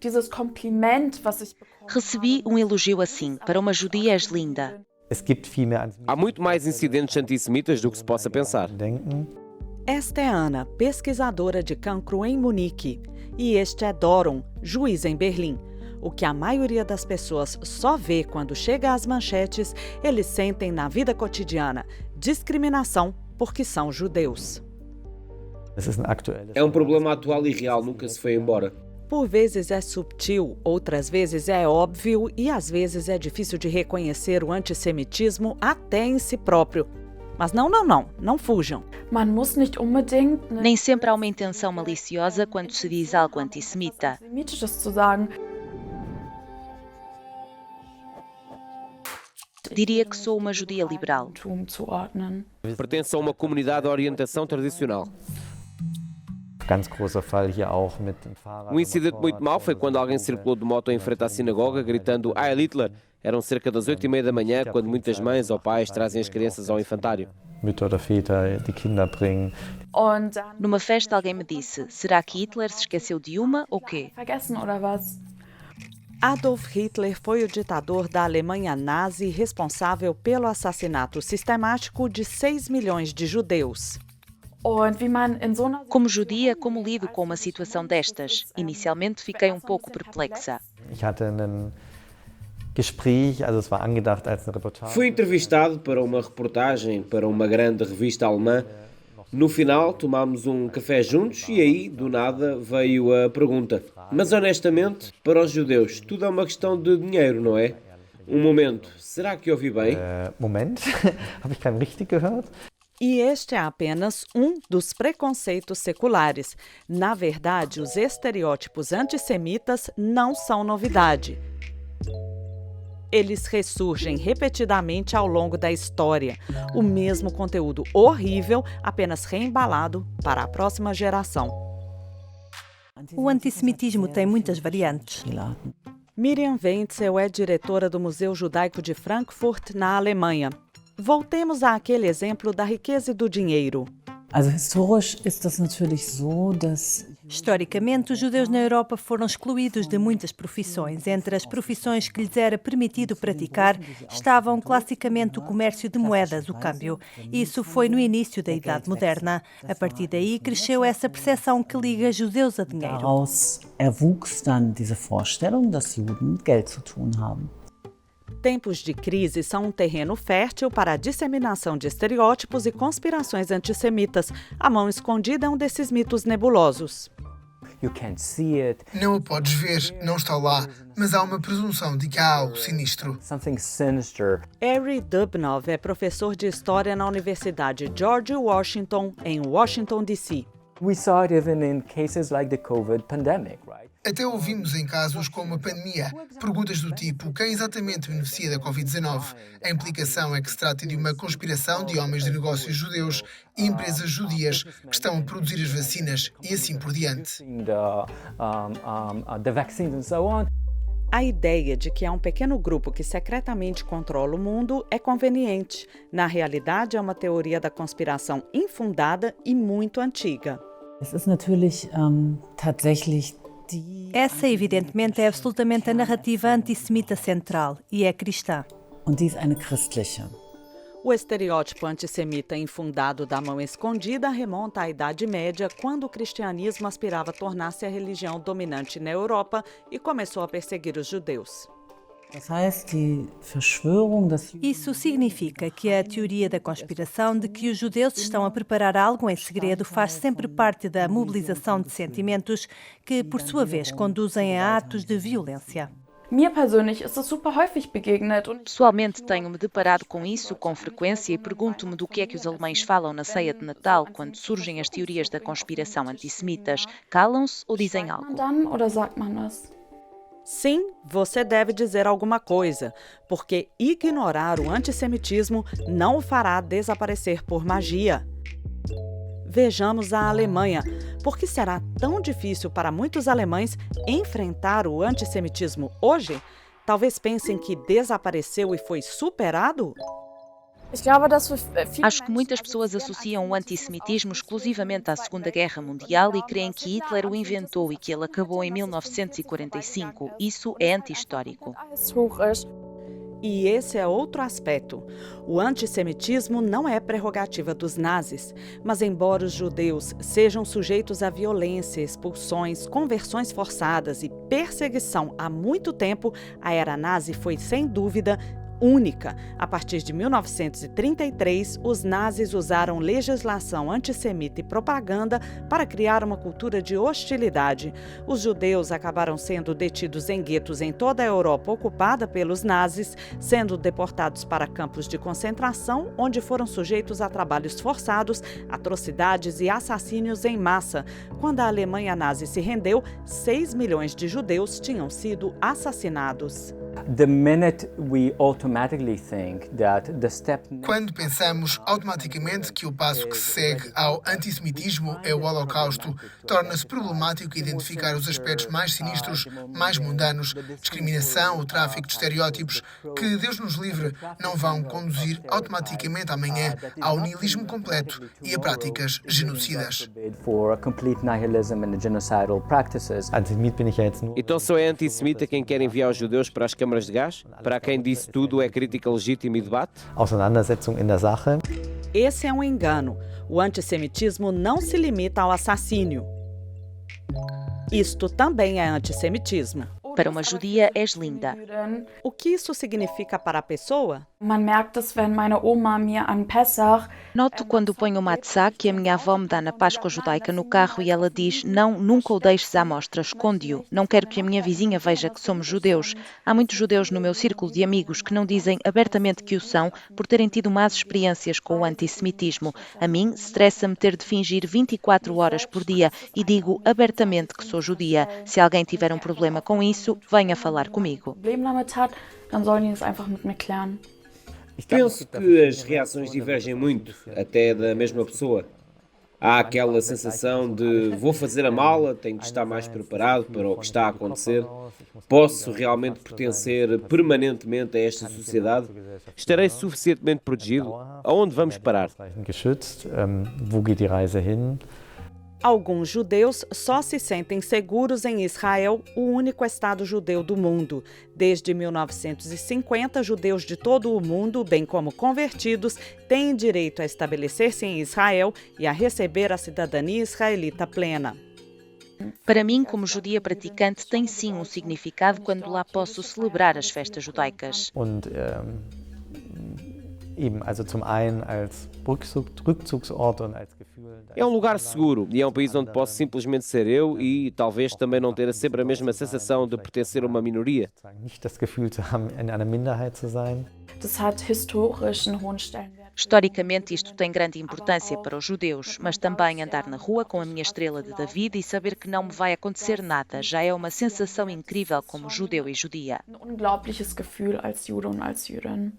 dieses Kompliment, was ich bekommen Recebi um elogio assim: para uma judia és linda. Há muito mais incidentes antissemitas do que se possa pensar. Esta é Ana, pesquisadora de cancro em Munique. E este é Doron, juiz em Berlim. O que a maioria das pessoas só vê quando chega às manchetes, eles sentem na vida cotidiana: discriminação porque são judeus. É um problema atual e real, nunca se foi embora. Por vezes é subtil, outras vezes é óbvio e às vezes é difícil de reconhecer o antissemitismo até em si próprio. Mas não fujam. Man muss nicht unbedingt Nem sempre há uma intenção maliciosa quando se diz algo antissemita. Antisemitisches zu sagen. Diria que sou uma judia liberal. Zuordnen. Pertence a uma comunidade de orientação tradicional. Um incidente muito mau foi quando alguém circulou de moto em frente à sinagoga, gritando Heil Hitler. Eram cerca das 8h30 da manhã, quando muitas mães ou pais trazem as crianças ao infantário. Numa festa alguém me disse: será que Hitler se esqueceu de uma ou quê? Vergessen oder was? Adolf Hitler foi o ditador da Alemanha nazi responsável pelo assassinato sistemático de 6 milhões de judeus. Como judia, como lido com uma situação destas? Inicialmente fiquei um pouco perplexa. Fui entrevistado para uma reportagem para uma grande revista alemã. No final, tomámos um café juntos e aí, do nada, veio a pergunta. Mas honestamente, para os judeus, tudo é uma questão de dinheiro, não é? Um momento, será que ouvi bem? Habe ich keinen richtig gehört? E este é apenas um dos preconceitos seculares. Na verdade, os estereótipos antissemitas não são novidade. Eles ressurgem repetidamente ao longo da história. O mesmo conteúdo horrível, apenas reembalado para a próxima geração. O antissemitismo tem muitas variantes. Miriam Wenzel é diretora do Museu Judaico de Frankfurt, na Alemanha. Voltemos àquele exemplo da riqueza e do dinheiro. Historicamente, os judeus na Europa foram excluídos de muitas profissões. Entre as profissões que lhes era permitido praticar estavam classicamente o comércio de moedas, o câmbio. Isso foi no início da Idade Moderna. A partir daí cresceu essa percepção que liga judeus a dinheiro. Daraus erwuchs dann diese Vorstellung, dass Juden mit Geld zu tun haben. Tempos de crise são um terreno fértil para a disseminação de estereótipos e conspirações antissemitas. A mão escondida é um desses mitos nebulosos. Não o podes ver, não está lá, mas há uma presunção de que há algo sinistro. Ari Dubnov é professor de História na Universidade George Washington, em Washington, D.C. Até ouvimos em casos como a pandemia, perguntas do tipo quem exatamente beneficia da Covid-19. A implicação é que se trata de uma conspiração de homens de negócios judeus e empresas judias que estão a produzir as vacinas e assim por diante. A ideia de que há um pequeno grupo que secretamente controla o mundo é conveniente. Na realidade, é uma teoria da conspiração infundada e muito antiga. Essa, evidentemente, é absolutamente a narrativa antissemita central e é cristã. O estereótipo antissemita infundado da mão escondida remonta à Idade Média, quando o cristianismo aspirava a tornar-se a religião dominante na Europa e começou a perseguir os judeus. Isso significa que a teoria da conspiração de que os judeus estão a preparar algo em segredo faz sempre parte da mobilização de sentimentos que, por sua vez, conduzem a atos de violência. Mir persönlich ist es super häufig begegnet. Pessoalmente tenho-me deparado com isso com frequência e pergunto-me do que é que os alemães falam na ceia de Natal quando surgem as teorias da conspiração antissemitas. Calam-se ou dizem algo? Oder sagt man das? Sim, você deve dizer alguma coisa, porque ignorar o antissemitismo não o fará desaparecer por magia. Vejamos a Alemanha. Por que será tão difícil para muitos alemães enfrentar o antissemitismo hoje? Talvez pensem que desapareceu e foi superado? Acho que muitas pessoas associam o antissemitismo exclusivamente à Segunda Guerra Mundial e creem que Hitler o inventou e que ele acabou em 1945. Isso é anti-histórico. E esse é outro aspecto. O antissemitismo não é prerrogativa dos nazis, mas embora os judeus sejam sujeitos a violência, expulsões, conversões forçadas e perseguição há muito tempo, a era nazi foi, sem dúvida, única. A partir de 1933, os nazis usaram legislação antissemita e propaganda para criar uma cultura de hostilidade. Os judeus acabaram sendo detidos em guetos em toda a Europa ocupada pelos nazis, sendo deportados para campos de concentração, onde foram sujeitos a trabalhos forçados, atrocidades e assassínios em massa. Quando a Alemanha nazi se rendeu, 6 milhões de judeus tinham sido assassinados. Quando pensamos automaticamente que o passo que se segue ao antissemitismo é o Holocausto, torna-se problemático identificar os aspectos mais sinistros, mais mundanos, discriminação, o tráfico de estereótipos, que, Deus nos livre, não vão conduzir automaticamente amanhã ao niilismo completo e a práticas genocidas. Então só é antissemita quem quer enviar os judeus para as câmaras de gás? Para quem disse tudo é crítica legítima e debate? Auseinandersetzung in der Sache. Esse é um engano. O antissemitismo não se limita ao assassínio. Isto também é antissemitismo. Para uma judia, és linda. O que isso significa para a pessoa? Man merkt es, wenn meine Oma mir an Pessach Noto quando ponho o matzah que a minha avó me dá na Páscoa judaica no carro e ela diz: não, nunca o deixes à mostra, esconde-o. Não quero que a minha vizinha veja que somos judeus. Há muitos judeus no meu círculo de amigos que não dizem abertamente que o são por terem tido más experiências com o antissemitismo. A mim, estressa-me ter de fingir 24 horas por dia e digo abertamente que sou judia. Se alguém tiver um problema com isso, venha falar comigo. Problem damit hat, dann sollen die es einfach mit mir klären. Penso que as reações divergem muito, até da mesma pessoa. Há aquela sensação de vou fazer a mala, tenho que estar mais preparado para o que está a acontecer. Posso realmente pertencer permanentemente a esta sociedade? Estarei suficientemente protegido? Aonde vamos parar? Geschützt. Wo geht die Reise hin? Alguns judeus só se sentem seguros em Israel, o único Estado judeu do mundo. Desde 1950, judeus de todo o mundo, bem como convertidos, têm direito a estabelecer-se em Israel e a receber a cidadania israelita plena. Para mim, como judia praticante, tem sim um significado quando lá posso celebrar as festas judaicas. Und eben, also zum einen als Rückzugsort und als Gefühl. É um lugar seguro e é um país onde posso simplesmente ser eu e talvez também não ter sempre a mesma sensação de pertencer a uma minoria. Nicht das Gefühl zu haben, in einer Minderheit zu sein. Das hat historisch einen hohen Stellenwert. Historicamente, isto tem grande importância para os judeus, mas também andar na rua com a minha estrela de David e saber que não me vai acontecer nada já é uma sensação incrível como judeu e judia. Ein unglaubliches Gefühl als Jude und als Jüdin.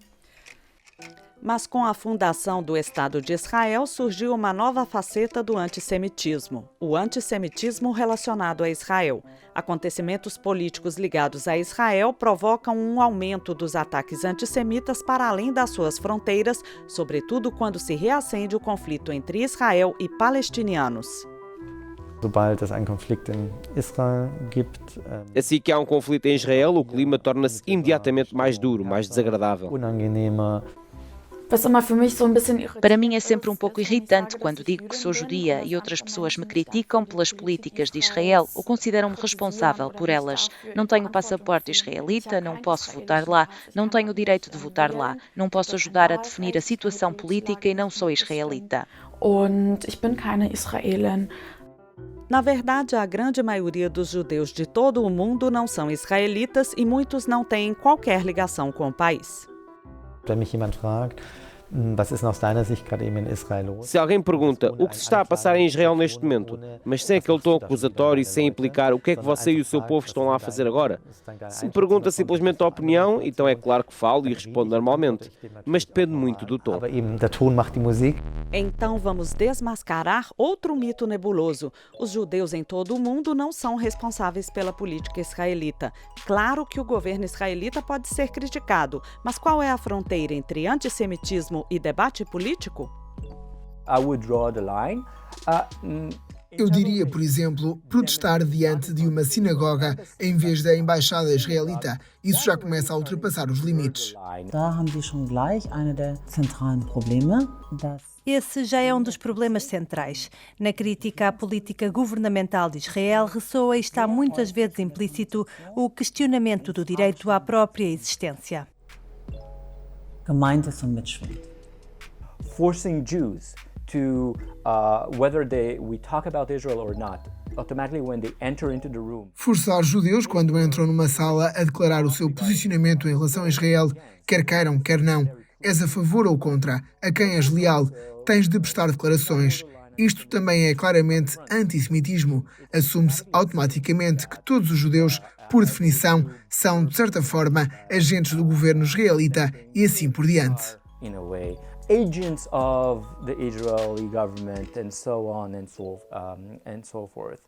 Mas com a fundação do Estado de Israel surgiu uma nova faceta do antissemitismo, o antissemitismo relacionado a Israel. Acontecimentos políticos ligados a Israel provocam um aumento dos ataques antissemitas para além das suas fronteiras, sobretudo quando se reacende o conflito entre Israel e palestinianos. Sobald es einen Konflikt in Israel gibt, Assim que há um conflito em Israel, o clima torna-se imediatamente mais duro, mais desagradável. unangenehmer. Was immer für mich so ein bisschen irritierend. Para mim é sempre um pouco irritante quando digo que sou judia e outras pessoas me criticam pelas políticas de Israel ou consideram-me responsável por elas. Não tenho passaporte israelita, não posso votar lá, não tenho o direito de votar lá, não posso ajudar a definir a situação política e não sou israelita. Und ich bin keine Israelin. Na verdade, a grande maioria dos judeus de todo o mundo não são israelitas e muitos não têm qualquer ligação com o país. Wenn mich jemand fragt, was ist aus deiner Sicht gerade eben in Israel los? Se alguém pergunta o que se está a passar em Israel neste momento, mas sem aquele tom acusatório e sem implicar o que é que você e o seu povo estão lá a fazer agora. Se me pergunta simplesmente a opinião, então é claro que falo e respondo normalmente, mas depende muito do tom. Aber eben, der Ton macht die Musik. Então vamos desmascarar outro mito nebuloso. Os judeus em todo o mundo não são responsáveis pela política israelita. Claro que o governo israelita pode ser criticado, mas qual é a fronteira entre antissemitismo antisemitismo e debate político? I would draw the line. Eu diria, por exemplo, protestar diante de uma sinagoga em vez da embaixada israelita. Isso já começa a ultrapassar os limites. Da haben Sie schon gleich eine der zentralen Probleme, dass Esse já é um dos problemas centrais. Na crítica à política governamental de Israel, ressoa e está muitas vezes implícito o questionamento do direito à própria existência. gemeint ist und mitschwingt. Forcing Jews to, whether we talk about Israel or not, automatically when they enter into the room. Forçar judeus, quando entram numa sala, a declarar o seu posicionamento em relação a Israel, quer queiram, quer não. És a favor ou contra? A quem és leal? Tens de prestar declarações. Isto também é claramente antissemitismo. Assume-se automaticamente que todos os judeus, por definição, são, de certa forma, agentes do governo israelita e assim por diante. In a way, agents of the Israeli government and so on and so forth.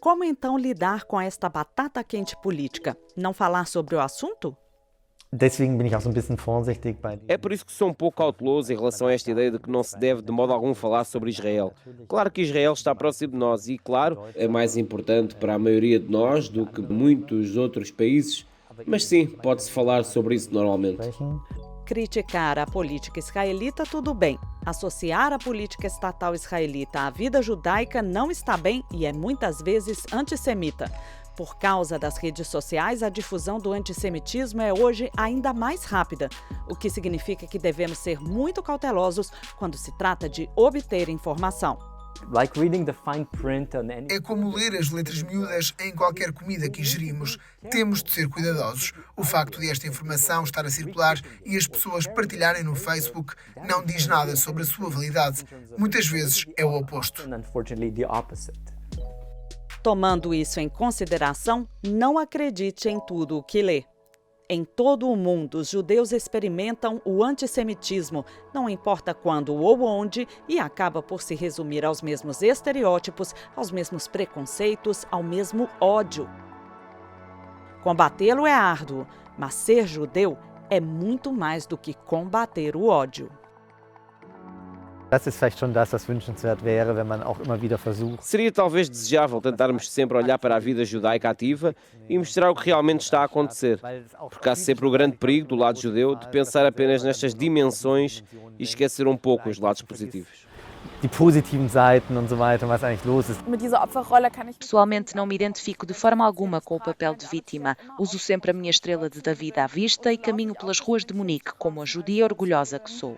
Como então lidar com esta batata quente política? Não falar sobre o assunto? Deswegen bin ich auch so ein bisschen vorsichtig bei É por isso que sou um pouco cauteloso em relação a esta ideia de que não se deve de modo algum falar sobre Israel. Claro que Israel está próximo de nós e, claro, é mais importante para a maioria de nós do que muitos outros países, mas sim, pode-se falar sobre isso normalmente. sprechen. Criticar a política israelita, tudo bem. Associar a política estatal israelita à vida judaica não está bem e é muitas vezes antissemita. Por causa das redes sociais, a difusão do antissemitismo é hoje ainda mais rápida, o que significa que devemos ser muito cautelosos quando se trata de obter informação. Like reading the fine print on any. É como ler as letras miúdas em qualquer comida que ingerimos. Temos de ser cuidadosos. O facto de esta informação estar a circular e as pessoas partilharem no Facebook não diz nada sobre a sua validade. Muitas vezes é o oposto. And unfortunately, the opposite. Tomando isso em consideração, não acredite em tudo o que lê. Em todo o mundo, os judeus experimentam o antissemitismo, não importa quando ou onde, e acaba por se resumir aos mesmos estereótipos, aos mesmos preconceitos, ao mesmo ódio. Combatê-lo é árduo, mas ser judeu é muito mais do que combater o ódio. Das ist vielleicht schon das, was wünschenswert wäre, wenn man auch immer wieder versucht. Seria talvez desejável tentarmos sempre olhar para a vida judaica ativa e mostrar o que realmente está a acontecer, porque há sempre o grande perigo do lado judeu de pensar apenas nestas dimensões e esquecer um pouco os lados positivos. Die positiven Seiten und so weiter, was eigentlich los ist. Mit dieser Opferrolle kann ich Pessoalmente não me identifico de forma alguma com o papel de vítima. Uso sempre a minha estrela de David à vista e caminho pelas ruas de Munique como a judia orgulhosa que sou.